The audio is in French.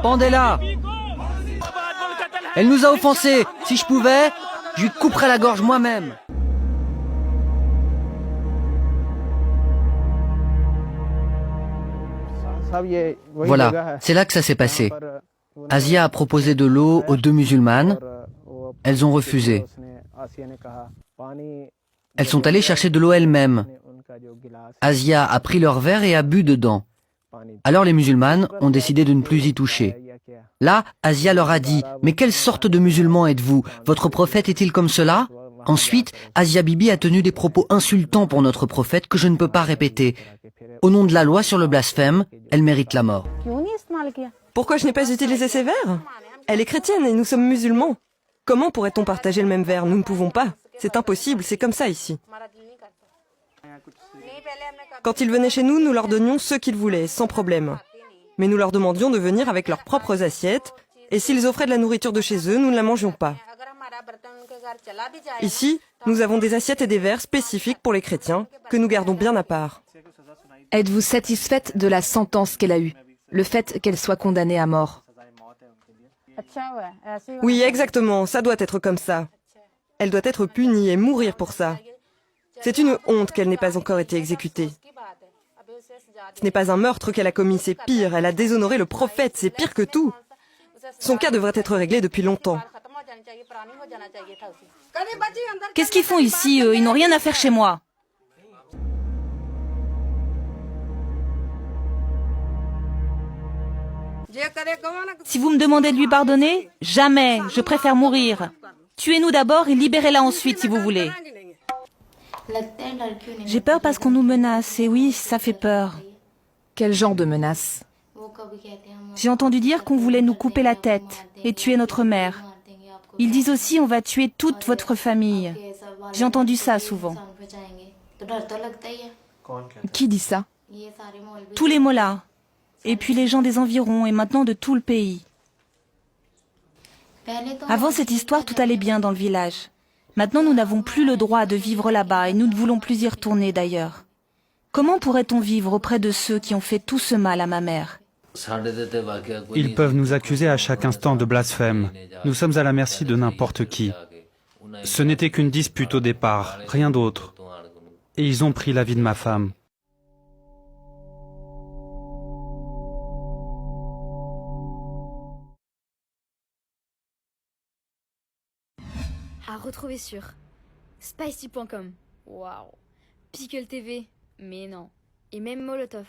Pendez-la! Elle nous a offensés. Si je pouvais, je lui couperais la gorge moi-même. Voilà, c'est là que ça s'est passé. Asia a proposé de l'eau aux deux musulmanes. Elles ont refusé. Elles sont allées chercher de l'eau elles-mêmes. Asia a pris leur verre et a bu dedans. Alors les musulmanes ont décidé de ne plus y toucher. Là, Asia leur a dit « Mais quelle sorte de musulman êtes-vous? Votre prophète est-il comme cela ?» Ensuite, Asia Bibi a tenu des propos insultants pour notre prophète que je ne peux pas répéter. Au nom de la loi sur le blasphème, elle mérite la mort. Pourquoi je n'ai pas utilisé ces verres? Elle est chrétienne et nous sommes musulmans. Comment pourrait-on partager le même verre? Nous ne pouvons pas. C'est impossible, c'est comme ça ici. Quand ils venaient chez nous, nous leur donnions ce qu'ils voulaient, sans problème. Mais nous leur demandions de venir avec leurs propres assiettes, et s'ils offraient de la nourriture de chez eux, nous ne la mangions pas. Ici, nous avons des assiettes et des verres spécifiques pour les chrétiens, que nous gardons bien à part. Êtes-vous satisfaite de la sentence qu'elle a eue? Le fait qu'elle soit condamnée à mort? Oui, exactement, ça doit être comme ça. Elle doit être punie et mourir pour ça. C'est une honte qu'elle n'ait pas encore été exécutée. Ce n'est pas un meurtre qu'elle a commis, c'est pire. Elle a déshonoré le prophète, c'est pire que tout. Son cas devrait être réglé depuis longtemps. Qu'est-ce qu'ils font ici? Ils n'ont rien à faire chez moi. Si vous me demandez de lui pardonner, jamais, je préfère mourir. Tuez-nous d'abord et libérez-la ensuite si vous voulez. J'ai peur parce qu'on nous menace, et oui, ça fait peur. Quel genre de menace? J'ai entendu dire qu'on voulait nous couper la tête et tuer notre mère. Ils disent aussi on va tuer toute votre famille. J'ai entendu ça souvent. Qui dit ça? Tous les mollahs. Et puis les gens des environs et maintenant de tout le pays. Avant cette histoire, tout allait bien dans le village. Maintenant, nous n'avons plus le droit de vivre là-bas et nous ne voulons plus y retourner d'ailleurs. Comment pourrait-on vivre auprès de ceux qui ont fait tout ce mal à ma mère? Ils peuvent nous accuser à chaque instant de blasphème. Nous sommes à la merci de n'importe qui. Ce n'était qu'une dispute au départ, rien d'autre. Et ils ont pris la vie de ma femme. À retrouver sur spicy.com. Waouh. Pickle TV. Mais non. Et même Molotov.